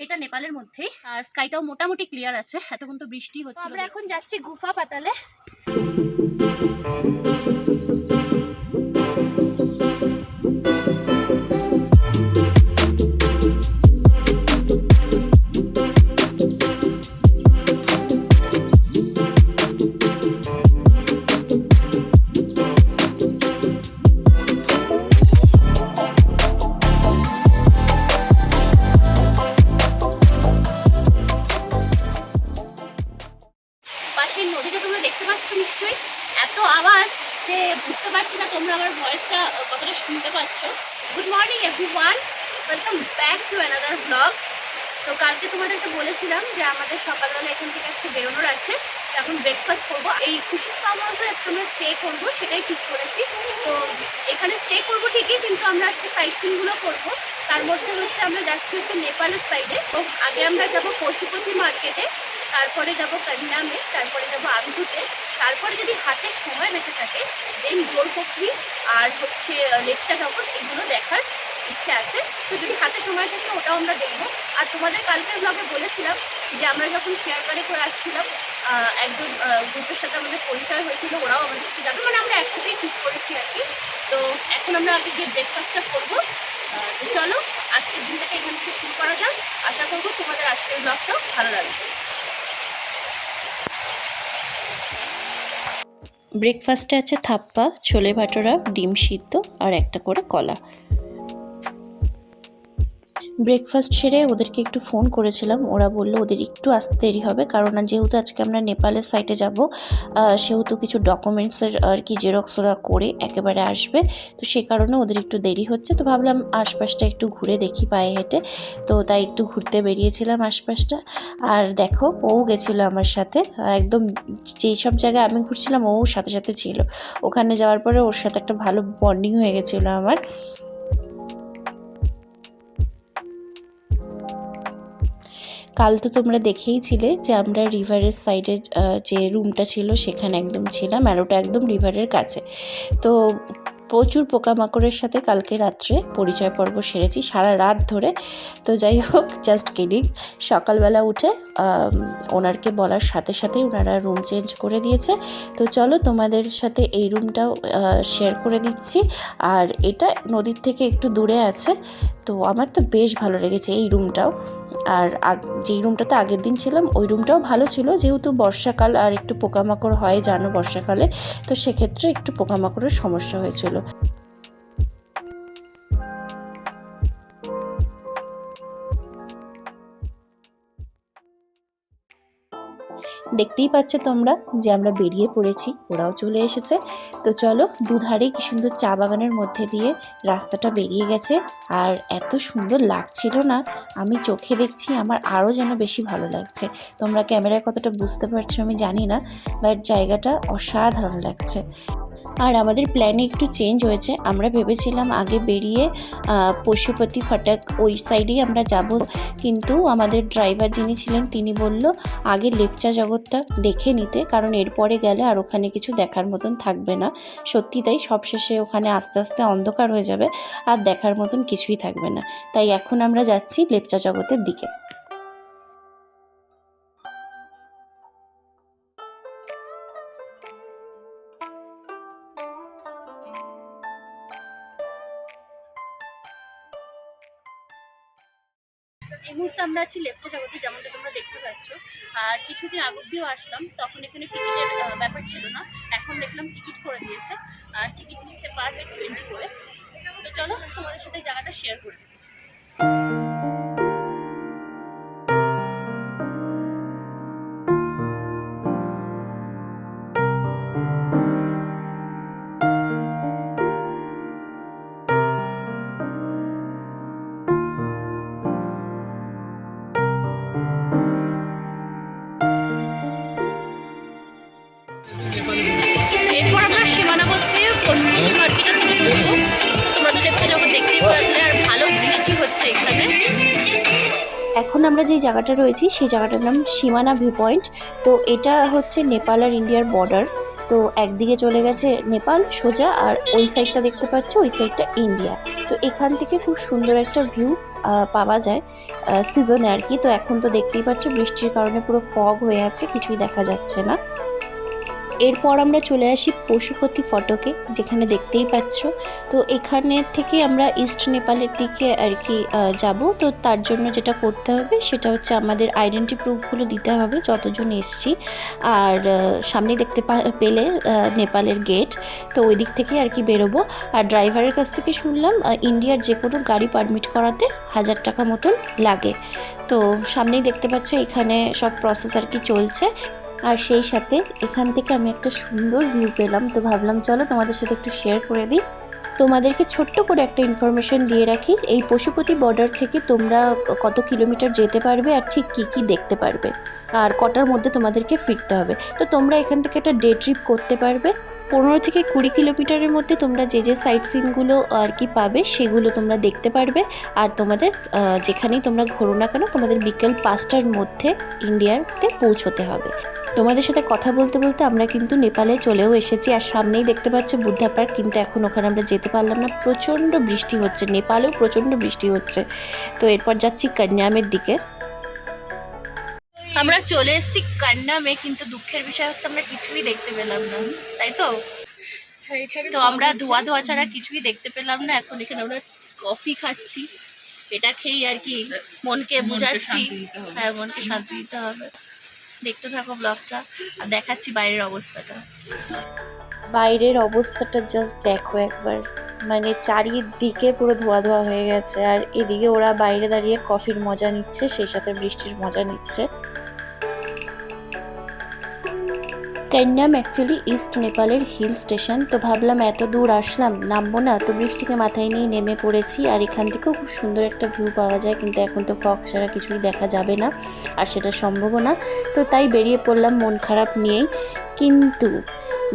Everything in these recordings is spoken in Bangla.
এটা নেপালের মধ্যেই, স্কাইটাও মোটামুটি ক্লিয়ার আছে, এতক্ষণ তো বৃষ্টি হচ্ছে। আমরা এখন যাচ্ছি গুফা পাতালে। নদীটা তোমরা দেখতে পাচ্ছ নিশ্চয়ই, এত আওয়াজ যে বুঝতে পারছি না তোমরা আমার ভয়েসটা কতটা শুনতে পাচ্ছ। Good morning everyone, welcome back to another blog. তো কালকে তোমাদেরকে বলেছিলাম যে আমাদের সকালবেলা এখান থেকে আজকে বেরোনোর আছে, এখন ব্রেকফাস্ট করবো। এই খুশি ফার্ম হাউসে আজকে আমরা স্টে করবো, সেটাই ঠিক করেছি। তো এখানে স্টে করবো ঠিকই, কিন্তু আমরা আজকে সাইট সিনগুলো করবো। তার মধ্যে হচ্ছে আমরা যাচ্ছি হচ্ছে নেপালের সাইডে। তো আগে আমরা যাবো পশুপতি মার্কেটে, তারপরে যাব কন্যামে, তারপরে যাব আবধুতে, তারপরে যদি হাতে সময় বেঁচে থাকে দেন জোরপোখরি আর হচ্ছে লেপচা জগৎ, এগুলো দেখার ইচ্ছে আছে। তো যদি হাতে সময় থাকে ওটাও আমরা দেখবো। আর তোমাদের কালকের ব্লগে বলেছিলাম যে আমরা যখন শেয়ার গাড়ি করে আসছিলাম একজন গ্রুপের সাথে আমাদের পরিচয় হয়েছিল, ওরাও আমাদেরকে যাবে, মানে আমরা একসাথেই ঠিক করেছি আর কি। তো এখন আমরা আগে গিয়ে ব্রেকফাস্টটা করবো। তো চলো আজকের দিনটাকে এখান থেকে শুরু করা যাক। আশা করবো তোমাদের আজকের ব্লগটাও ভালো লাগবে। ব্রেকফাস্টে আছে থাপ্পা, ছোলে ভাটোরা, ডিম সিদ্ধ আর একটা করে কলা। ব্রেকফাস্ট সেরে ওদেরকে একটু ফোন করেছিলাম, ওরা বললো ওদের একটু আসতে দেরি হবে, কারণ যেহেতু আজকে আমরা নেপালের সাইটে যাব, সেহেতু কিছু ডকুমেন্টসের আর কি জেরক্স ওরা করে একেবারে আসবে, তো সে কারণে ওদের একটু দেরি হচ্ছে। তো ভাবলাম আশপাশটা একটু ঘুরে দেখি পায়ে হেঁটে, তো তাই একটু ঘুরতে বেরিয়েছিলাম আশপাশটা। আর দেখো ও গেছিলো আমার সাথে, একদম যেই সব জায়গায় আমি ঘুরছিলাম ও সাথে সাথে ছিল। ওখানে যাওয়ার পরে ওর সাথে একটা ভালো বন্ডিং হয়ে গেছিলো আমার। কাল তো তোমরা দেখেইছিলে যে আমরা রিভারের সাইডে যে রুমটা ছিল সেখানে একদম ছিলাম, আর ওটা একদম রিভারের কাছে। তো প্রচুর পোকামাকড়ের সাথে কালকে রাত্রে পরিচয় পর্ব সেরেছি সারা রাত ধরে। তো যাই হোক, জাস্ট কিডিং। সকালবেলা উঠে ওনারকে বলার সাথে সাথেই ওনারা রুম চেঞ্জ করে দিয়েছে। তো চলো তোমাদের সাথে এই রুমটাও শেয়ার করে দিচ্ছি। আর এটা নদীর থেকে একটু দূরে আছে, তো আমার তো বেশ ভালো লেগেছে এই রুমটাও। আর যেই রুমটাতে আগের দিন ছিলাম ওই রুমটাও ভালো ছিল, যেহেতু বর্ষাকাল আর একটু পোকামাকড় হয় জানো বর্ষাকালে, তো সেক্ষেত্রে একটু পোকামাকড়ের সমস্যা হয়েছিল। দেখতেই পাচ্ছ তোমরা যে আমরা বেরিয়ে পড়েছি, ওরাও চলে এসেছে। তো চলো, দুধারে কি সুন্দর চা বাগানের মধ্যে দিয়ে রাস্তাটা বেরিয়ে গেছে, আর এত সুন্দর লাগছিল না, আমি চোখে দেখছি আমার আরও যেন বেশি ভালো লাগছে। তোমরা ক্যামেরায় কতটা বুঝতে পারছো আমি জানি না, বাট জায়গাটা অসাধারণ লাগছে। আর আমাদের প্ল্যানে একটু চেঞ্জ হয়েছে, আমরা ভেবেছিলাম আগে বেরিয়ে পশুপতি ফাটাক ওই সাইডেই আমরা যাব, কিন্তু আমাদের ড্রাইভার যিনি ছিলেন তিনি বলল আগে লেপচা জগৎটা দেখে নিতে, কারণ এরপরে গেলে আর ওখানে কিছু দেখার মতন থাকবে না। সত্যি তাই, সবশেষে ওখানে আস্তে আস্তে অন্ধকার হয়ে যাবে আর দেখার মতন কিছুই থাকবে না। তাই এখন আমরা যাচ্ছি লেপচা জগতের দিকে। এই মুহূর্তে আমরা আছি লেপচা জগতে, যেমনটা তোমরা দেখতে পাচ্ছ। আর কিছুদিন আগ অব্দিও আসলাম, তখন এখানে টিকিটের ব্যাপার ছিল না, এখন দেখলাম টিকিট করে দিয়েছে। আর টিকিট নিচ্ছে পার হেড 20 করে। তো চলো তোমাদের সাথে জায়গাটা শেয়ার করে দিচ্ছি। এরপর আমরা সীমানা বস্তি পশুপতি মার্কেটের দিকে ঢুকবো। তোমরা তো লেপচা জগৎ দেখতেই পারলে, আর ভালো বৃষ্টি হচ্ছে এখানে। এখন আমরা যে জায়গাটা রয়েছি সেই জায়গাটার নাম সীমানা ভিউ পয়েন্ট। তো এটা হচ্ছে নেপাল আর ইন্ডিয়ার বর্ডার। তো একদিকে চলে গেছে নেপাল সোজা, আর ওই সাইডটা দেখতে পাচ্ছ, ওই সাইডটা ইন্ডিয়া। তো এখান থেকে খুব সুন্দর একটা ভিউ পাওয়া যায় সিজনে আর কি। তো এখন তো দেখতেই পাচ্ছ বৃষ্টির কারণে পুরো ফগ হয়ে আছে, কিছুই দেখা যাচ্ছে না। এরপর আমরা চলে আসি পশুপতি ফটকে, যেখানে দেখতেই পাচ্ছ। তো এখানে থেকে আমরা ইস্ট নেপালের দিকে আর কি যাব। তো তার জন্য যেটা করতে হবে সেটা হচ্ছে আমাদের আইডেন্টি প্রুফগুলো দিতে হবে যতজন এসছি। আর সামনে দেখতে পেলে নেপালের গেট, তো ওই দিক থেকে আর কি বেরোবো। আর ড্রাইভারের কাছ থেকে শুনলাম ইন্ডিয়ার যে কোনো গাড়ি পারমিট করাতে 1000 টাকা মতন লাগে। তো সামনেই দেখতে পাচ্ছ এখানে সব প্রসেস আর কি চলছে। আর সেই সাথে এখান থেকে আমি একটা সুন্দর ভিউ পেলাম, তো ভাবলাম চলো তোমাদের সাথে একটু শেয়ার করে দিই। তোমাদেরকে ছোট্ট করে একটা ইনফরমেশন দিয়ে রাখি, এই পশুপতি বর্ডার থেকে তোমরা কত কিলোমিটার যেতে পারবে আর ঠিক কী কী দেখতে পারবে, আর কটার মধ্যে তোমাদেরকে ফিরতে হবে। তো তোমরা এখান থেকে একটা ডে ট্রিপ করতে পারবে। 15 থেকে 20 কিলোমিটারের মধ্যে তোমরা যে সাইট সিনগুলো আর কি পাবে সেগুলো তোমরা দেখতে পারবে। আর তোমাদের যেখানেই তোমরা ঘোরো না কেন, তোমাদের বিকেল 5টার মধ্যে ইন্ডিয়াতে পৌঁছতে হবে। তোমাদের সাথে কথা বলতে বলতে আমরা কিন্তু নেপালে চলেও এসেছি। আর সামনেই দেখতে পাচ্ছ বুদ্ধা পার্ক, কিন্তু এখন ওখানে আমরা যেতে পারলাম না, প্রচণ্ড বৃষ্টি হচ্ছে, নেপালেও প্রচণ্ড বৃষ্টি হচ্ছে। তো এরপর যাচ্ছি কান্যামের দিকে। আমরা চলে এসেছি কান্নামে, কিন্তু দুঃখের বিষয় হচ্ছে আমরা কিছুই দেখতে পেলাম না, তাই তো? তো আমরা ধোয়া ধোয়া ছাড়া কিছুই দেখতে পেলাম না। এখন এখানে আমরা কফি খাচ্ছি, এটা খেয়েই আর কি মনকে বুঝাচ্ছি। হ্যাঁ, মনকে শান্তি দিতে হবে। দেখতে থাকো ব্লগটা, আর দেখাচ্ছি বাইরের অবস্থাটা। বাইরের অবস্থাটা জাস্ট দেখো একবার, মানে চারিদিকে পুরো ধোয়া ধোয়া হয়ে গেছে। আর এদিকে ওরা বাইরে দাঁড়িয়ে কফির মজা নিচ্ছে, সেই সাথে বৃষ্টির মজা নিচ্ছে। কান্যাম অ্যাকচুয়ালি ইস্ট নেপালের হিল স্টেশন। তো ভাবলাম এত দূর আসলাম, নামবো না, তো বৃষ্টিকে মাথায় নিয়ে নেমে পড়েছি। আর এখান থেকেও খুব সুন্দর একটা ভিউ পাওয়া যায়, কিন্তু এখন তো ফগ ছাড়া কিছুই দেখা যাবে না, আর সেটা সম্ভবও না। তো তাই বেরিয়ে পড়লাম মন খারাপ নিয়েই। কিন্তু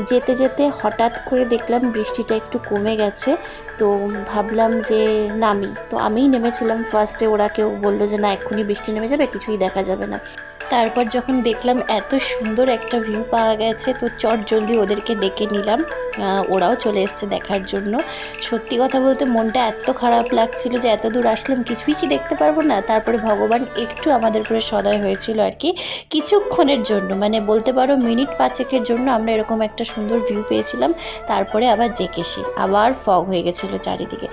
যেতে যেতে হঠাৎ করে দেখলাম বৃষ্টিটা একটু কমে গেছে। তো ভাবলাম যে নামি, তো আমিই নেমেছিলাম ফার্স্টে। ওরা কেউ বললো যে না এক্ষুনি বৃষ্টি নেমে যাবে, কিছুই দেখা যাবে না। তারপর যখন দেখলাম এত সুন্দর একটা ভিউ পাওয়া গেছে, তো চট জলদি ওদেরকে ডেকে নিলাম, ওরাও চলে এসছে দেখার জন্য। সত্যি কথা বলতে মনটা এত খারাপ লাগছিল যে এত দূর আসলাম, কিছুই কি দেখতে পারবো না। তারপরে ভগবান একটু আমাদের উপরে সদয় হয়েছিল আর কি, কিছুক্ষণের জন্য, মানে বলতে পারো মিনিট 5-এর জন্য আমরা এরকম একটা সুন্দর ভিউ পেয়েছিলাম। তারপরে আবার জেকেসি আবার ফগ হয়ে গেছিলো চারিদিকে।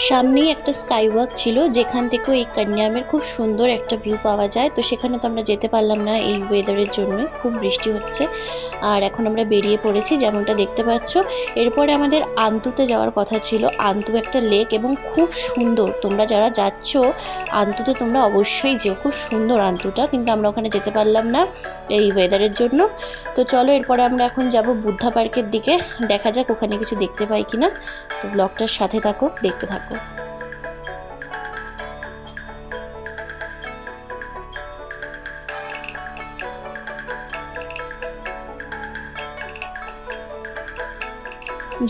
সামনেই একটা স্কাই ওয়াক ছিল, যেখান থেকেও এই কান্যামের খুব সুন্দর একটা ভিউ পাওয়া যায়। তো সেখানে তো আমরা যেতে পারলাম না এই ওয়েদারের জন্য, খুব বৃষ্টি হচ্ছে। আর এখন আমরা বেরিয়ে পড়েছি যেমনটা দেখতে পাচ্ছ। এরপরে আমাদের আন্তুতে যাওয়ার কথা ছিল। আন্তু একটা লেক এবং খুব সুন্দর, তোমরা যারা যাচ্ছ আন্তুতে তোমরা অবশ্যই যেও, খুব সুন্দর আন্তুটা, কিন্তু আমরা ওখানে যেতে পারলাম না এই ওয়েদারের জন্য। তো চলো এরপরে আমরা এখন যাব বুদ্ধা পার্কের দিকে, দেখা যাক ওখানে কিছু দেখতে পাই কিনা। তো ব্লগটার সাথে থাকো, দেখতে থাকো।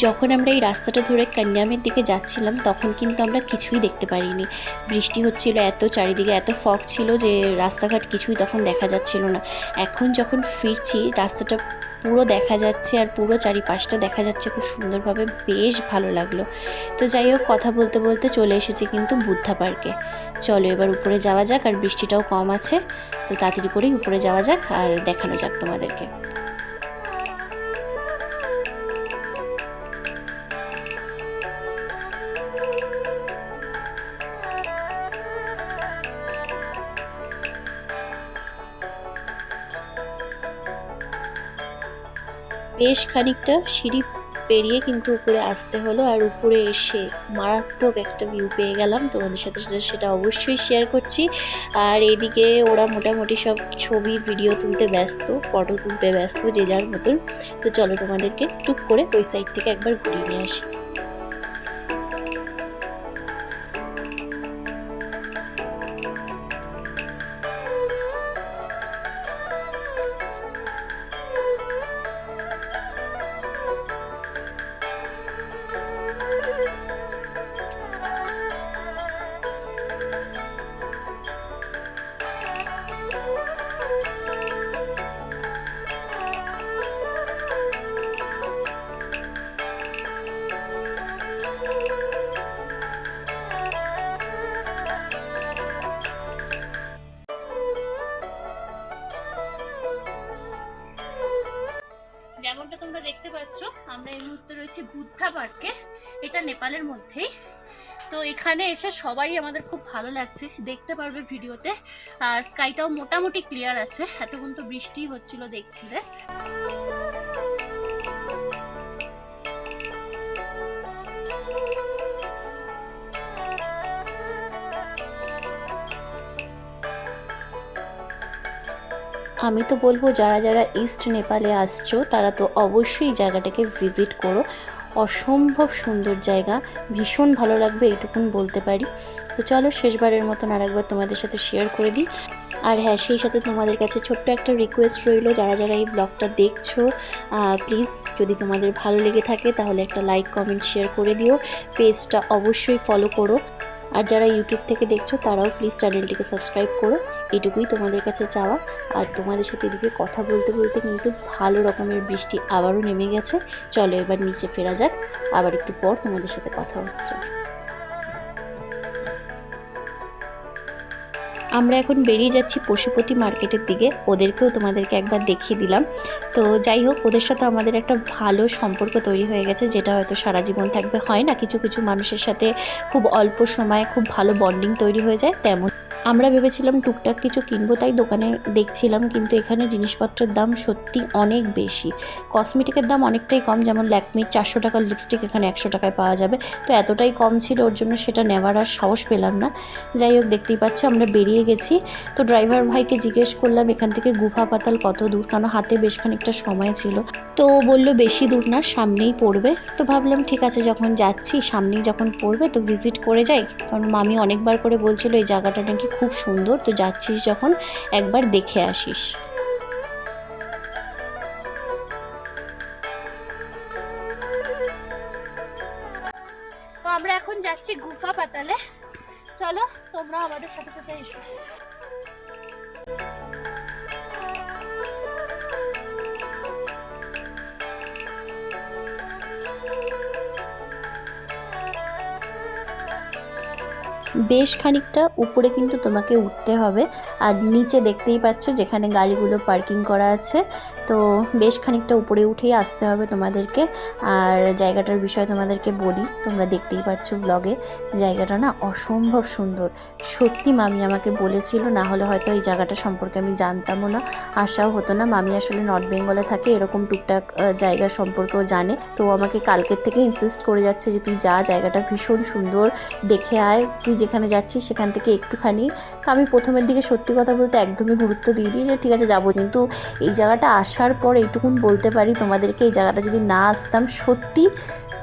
যখন আমরা এই রাস্তাটা ধরে কান্যামের দিকে যাচ্ছিলাম তখন কিন্তু আমরা কিছুই দেখতে পারিনি, বৃষ্টি হচ্ছিল এত, চারিদিকে এত ফগ ছিল যে রাস্তাঘাট কিছুই তখন দেখা যাচ্ছিল না। এখন যখন ফিরছি রাস্তাটা পুরো দেখা যাচ্ছে, আর পুরো চারিপাশটা দেখা যাচ্ছে খুব সুন্দরভাবে, বেশ ভালো লাগলো। তো যাই হোক, কথা বলতে বলতে চলে এসেছি কিন্তু বুদ্ধা পার্কে। চলো এবার উপরে যাওয়া যাক, আর বৃষ্টিটাও কম আছে, তো তাড়াতাড়ি করেই উপরে যাওয়া যাক আর দেখানো যাক তোমাদেরকে। বেশ খানিকটা সিঁড়ি পেরিয়ে কিন্তু উপরে আসতে হলো, আর উপরে এসে মারাত্মক একটা ভিউ পেয়ে গেলাম। তোমাদের সাথে সেটা অবশ্যই শেয়ার করছি। আর এদিকে ওরা মোটামুটি সব ছবি ভিডিও তুলতে ব্যস্ত, ফটো তুলতে ব্যস্ত, যে যার মতন। তো চলো তোমাদেরকে টুক করে ওই সাইড থেকে একবার ঘুরিয়ে নিয়ে আসি। আমরা এই মুহূর্তে রয়েছি বুদ্ধা পার্কে, এটা নেপালের মধ্যেই। তো এখানে এসে সবাই আমাদের খুব ভালো লাগছে, দেখতে পারবে ভিডিওতে। আর স্কাইটাও মোটামুটি ক্লিয়ার আছে, এতক্ষণ তো বৃষ্টি হচ্ছিল দেখছিলে। আমি তো বলবো যারা যারা ইস্ট নেপালে আসছো তারা তো অবশ্যই জায়গাটাকে ভিজিট করো। অসম্ভব সুন্দর জায়গা, ভীষণ ভালো লাগবে এইটুকুন বলতে পারি। তো চলো শেষবারের মতন আরেকবার তোমাদের সাথে শেয়ার করে দিই। আর হ্যাঁ, সেই সাথে তোমাদের কাছে ছোট্ট একটা রিকোয়েস্ট রইল, যারা যারা এই ব্লগটা দেখছো প্লিজ যদি তোমাদের ভালো লেগে থাকে তাহলে একটা লাইক কমেন্ট শেয়ার করে দিও। পেজটা অবশ্যই ফলো করো। আর যারা ইউটিউব থেকে দেখছো তারাও প্লিজ চ্যানেলটিকে সাবস্ক্রাইব করো, এটুকুই তোমাদের কাছে চাওয়া। আর তোমাদের সাথে এদিকে কথা বলতে বলতে কিন্তু ভালো রকমের বৃষ্টি আবারও নেমে গেছে। চলো এবার নিচে ফেরা যাক, আবার একটু পর তোমাদের সাথে কথা হচ্ছে। আমরা এখন বেরিয়ে যাচ্ছি পশুপতি মার্কেটের দিকে, ওদেরকেও তোমাদেরকে একবার দেখিয়ে দিলাম। তো যাই হোক, ওদের সাথে আমাদের একটা ভালো সম্পর্ক তৈরি হয়ে গেছে, যেটা হয়তো সারা জীবন থাকবে। হয় না কিছু কিছু মানুষের সাথে খুব অল্প সময়ে খুব ভালো বন্ডিং তৈরি হয়ে যায়, তেমন আমরা ভেবেছিলাম টুকটাক কিছু কিনবো, তাই দোকানে দেখছিলাম, কিন্তু এখানে জিনিসপত্রের দাম সত্যি অনেক বেশি। কসমেটিকের দাম অনেকটাই কম, যেমন ল্যাকমির 400 টাকার লিপস্টিক এখানে 100 টাকায় পাওয়া যাবে। তো এতটাই কম ছিল, ওর জন্য সেটা নেওয়ার আর সাহস পেলাম না। যাই হোক, দেখতেই পাচ্ছ আমরা বেরিয়ে গেছি। তো ড্রাইভার ভাইকে জিজ্ঞেস করলাম এখান থেকে গুফা পাতাল কত দূর, কারণ হাতে বেশ খানিকটা সময় ছিল। তো ও বললো বেশি দূর না, সামনেই পড়বে। তো ভাবলাম ঠিক আছে, যখন যাচ্ছি সামনেই যখন পড়বে তো ভিজিট করে যাই, কারণ মামি অনেকবার করে বলছিল এই জায়গাটা নাকি খুব সুন্দর, তো যাচ্ছিস যখন একবার দেখে আসিস। তো আমরা এখন যাচ্ছি গুফা পাতালে, চলো তোমরা আমাদের সাথে সাথে এসো। বেশ খানিকটা উপরে কিন্তু তোমাকে উঠতে হবে, আর নিচে দেখতেই পাচ্ছ যেখানে গাড়িগুলো পার্কিং করা আছে। তো বেশ খানিকটা উপরে উঠেই আসতে হবে তোমাদেরকে। আর জায়গাটার বিষয়ে তোমাদেরকে বলি, তোমরা দেখতেই পাচ্ছ ব্লগে, জায়গাটা না অসম্ভব সুন্দর। সত্যি মামি আমাকে বলেছিল, না হলে হয়তো এই জায়গাটা সম্পর্কে আমি জানতামও না, আশাও হতো না। মামি আসলে নর্থ বেঙ্গলে থাকে, এরকম টুকটাক জায়গা সম্পর্কেও জানে। তো আমাকে কালকের থেকে ইনসিস্ট করে যাচ্ছে যে তুই যা, জায়গাটা ভীষণ সুন্দর, দেখে আয়, তুই যেখানে যাচ্ছিস সেখান থেকে একটুখানি। তো আমি প্রথমের দিকে সত্যি কথা বলতে একদমই গুরুত্ব দিইনি, যে ঠিক আছে যাবো, কিন্তু এই জায়গাটা আসার পর এইটুকুন বলতে পারি তোমাদেরকে, এই জায়গাটা যদি না আসতাম সত্যি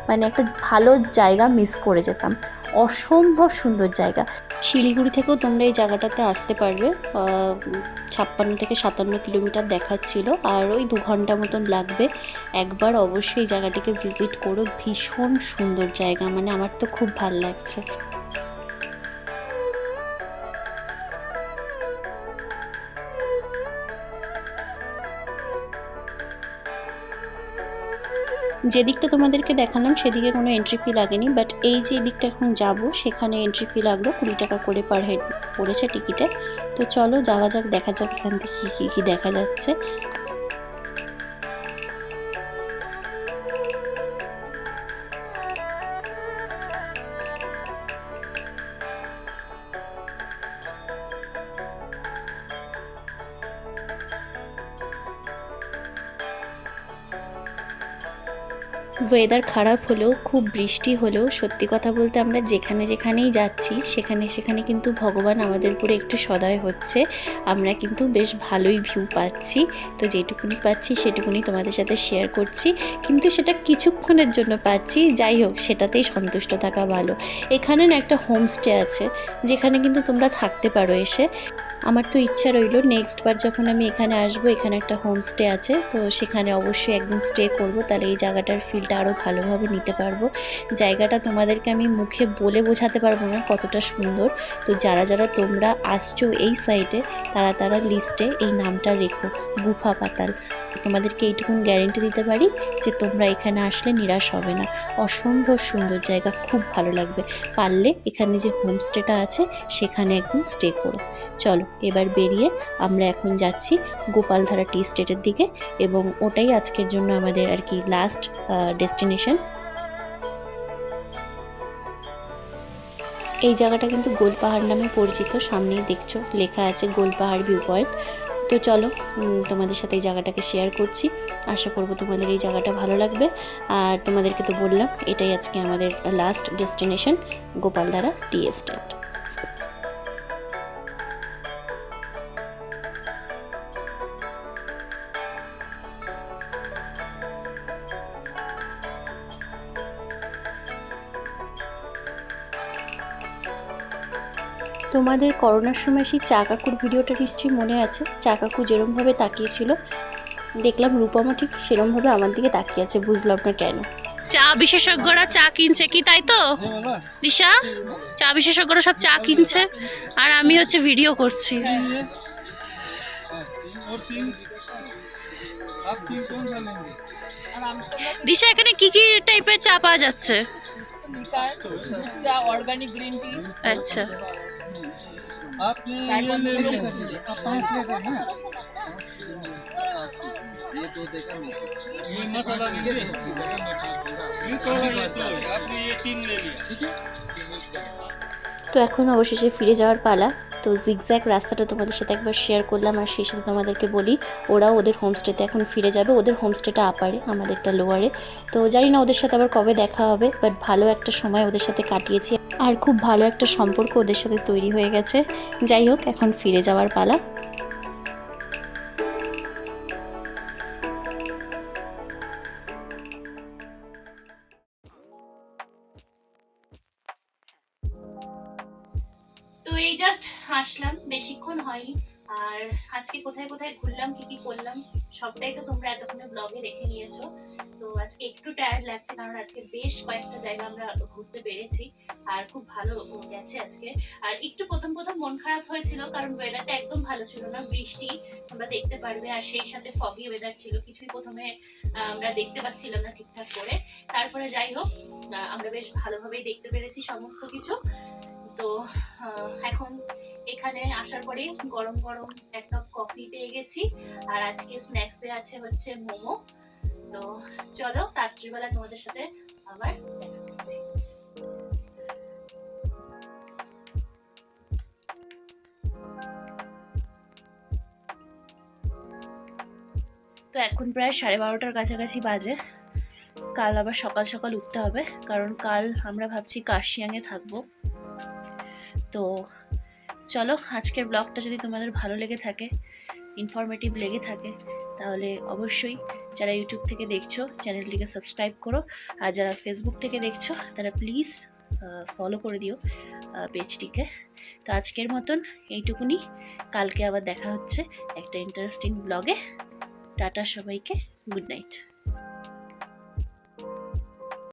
মানে একটা ভালো জায়গা মিস করে যেতাম। অসম্ভব সুন্দর জায়গা। শিলিগুড়ি থেকেও তোমরা এই জায়গাটাতে আসতে পারবে, 56 থেকে 57 কিলোমিটার দেখাচ্ছিল, আর ওই 2 ঘন্টা মতন লাগবে। একবার অবশ্যই এই জায়গাটিকে ভিজিট করো, ভীষণ সুন্দর জায়গা, মানে আমার তো খুব ভালো লাগছে। যে দিকটা তোমাদেরকে দেখালাম সেদিকে কোনো এন্ট্রি ফি লাগেনি, বাট এই যে দিকটা এখন যাব সেখানে এন্ট্রি ফি লাগলো 20 টাকা করে পার হেড পড়েছে টিকিটে। তো চলো যাওয়া যাক, দেখা যাক এখান থেকে কী দেখা যাচ্ছে। ওয়েদার খারাপ হলেও, খুব বৃষ্টি হলেও, সত্যি কথা বলতে আমরা যেখানেই যাচ্ছি সেখানে কিন্তু ভগবান আমাদের উপরে একটু সদয় হচ্ছে। আমরা কিন্তু বেশ ভালোই ভিউ পাচ্ছি। তো যেটুকুনি পাচ্ছি সেটুকুনি তোমাদের সাথে শেয়ার করছি, কিন্তু সেটা কিছুক্ষণের জন্য পাচ্ছি। যাই হোক, সেটাতেই সন্তুষ্ট থাকা ভালো। এখানে না একটা হোমস্টে আছে, যেখানে কিন্তু তোমরা থাকতে পারো এসে। আমার তো ইচ্ছা রইল নেক্সট বার যখন আমি এখানে আসবো, এখানে একটা হোমস্টে আছে, তো সেখানে অবশ্যই একদিন স্টে করব, তাহলে এই জায়গাটার ফিলটা আরও ভালোভাবে নিতে পারবো। জায়গাটা তোমাদেরকে আমি মুখে বলে বোঝাতে পারবো না কতটা সুন্দর। তো যারা যারা তোমরা আসছো এই সাইডে, তারা লিস্টে এই নামটা রেখো, গুফা পাতাল। তোমাদেরকে এইটুকুন গ্যারেন্টি দিতে পারি যে তোমরা এখানে আসলে নিরাশ হবে না। অসম্ভব সুন্দর জায়গা, খুব ভালো লাগবে। পারলে এখানে যে হোমস্টেটা আছে সেখানে একদিন স্টে করো। চলো এবার বেরিয়ে আমরা এখন যাচ্ছি গোপালধারা টি এস্টেটের দিকে, এবং ওটাই আজকের জন্য আমাদের আর কি লাস্ট ডেস্টিনেশন। এই জায়গাটা কিন্তু গোলপাহাড় নামে পরিচিত, সামনেই দেখছো লেখা আছে গোলপাহাড় ভিউ পয়েন্ট। তো চলো তোমাদের সাথে এই জায়গাটাকে শেয়ার করছি, আশা করব তোমাদের এই জায়গাটা ভালো লাগবে। আর তোমাদেরকে তো বললাম এটাই আজকে আমাদের last destination, Gopaldhara tea estate. তোমাদের করোনার সময় সেই চা কাকুর ভিডিওটা নিশ্চয়ই মনে আছে। চা কাকু যেরমভাবে তাকিয়েছিল, দেখলাম রূপমও ঠিক সেরমভাবে আমার দিকে তাকিয়ে আছে, বুঝলাম না কেন। চা বিশেষজ্ঞরা চা কিনছে কি, তাই তো দিশা? চা বিশেষজ্ঞরা সব চা কিনছে আর আমি হচ্ছে ভিডিও করছি। দিশা, এখানে কি কি টাইপের চা পাওয়া যাচ্ছে? চা, অর্গানিক গ্রিন টি। আচ্ছা, ये 5 लीटर है। ये दो देगा नहीं, ये मसाला लीजिए, ये तो आपने ये 3 ले लिया। ठीक है। তো এখন অবশেষে ফিরে যাওয়ার পালা। তো জিগজ্যাগ রাস্তাটা তোমাদের সাথে একবার শেয়ার করলাম, আর সেই সাথে তোমাদেরকে বলি ওরাও ওদের হোমস্টেতে এখন ফিরে যাবে। ওদের হোমস্টেটা আপারে, আমাদেরটা লোয়ারে। তো জানি না ওদের সাথে আবার কবে দেখা হবে, বাট ভালো একটা সময় ওদের সাথে কাটিয়েছি আর খুব ভালো একটা সম্পর্ক ওদের সাথে তৈরি হয়ে গেছে। যাই হোক, এখন ফিরে যাওয়ার পালা। তো এই জাস্ট আসলাম, বেশিক্ষণ হয়নি। আর আজকে কোথায় কোথায় ঘুরলাম, কি কি করলাম সবটাই তো তোমরা এতক্ষণে ব্লগে দেখে নিয়েছো। তো আজকে একটু টায়ার্ড লাগছে, কারণ আজকে বেশ কয়েকটা জায়গা আমরা ঘুরতে পেরেছি আর খুব ভালো গেছে আজকে। আর একটু প্রথম প্রথম মন খারাপ হয়েছিল, কারণ ওয়েদারটা একদম ভালো ছিল না, বৃষ্টি তোমরা দেখতে পারবে, আর সেই সাথে ফগি ওয়েদার ছিল, কিছুই প্রথমে আমরা দেখতে পাচ্ছিলাম না ঠিকঠাক করে। তারপরে যাই হোক, আমরা বেশ ভালোভাবেই দেখতে পেরেছি সমস্ত কিছু। তো এখন এখানে আসার পরে গরম গরম এক কাপ কফি পেয়ে গেছি, আর আজকে স্ন্যাক্সে আছে হচ্ছে মোমো। তো চলো রাত্রিবেলা তোমাদের সাথে আবার দেখা করছি। তো এখন প্রায় 12:30টার কাছাকাছি বাজে। কাল আবার সকাল সকাল উঠতে হবে, কারণ কাল আমরা ভাবছি কার্শিয়াংয়ে থাকবো। তো চলো, আজকের ব্লগটা যদি তোমাদের ভালো লেগে থাকে, ইনফরমেটিভ লেগে থাকে, তাহলে অবশ্যই যারা ইউটিউব থেকে দেখছো চ্যানেলটিকে সাবস্ক্রাইব করো, আর যারা ফেসবুক থেকে দেখছো তারা প্লিজ ফলো করে দিও পেজটিকে। তো আজকের মতন এইটুকুনি, কালকে আবার দেখা হচ্ছে একটা ইন্টারেস্টিং ব্লগে। টাটা সবাইকে, গুড নাইট।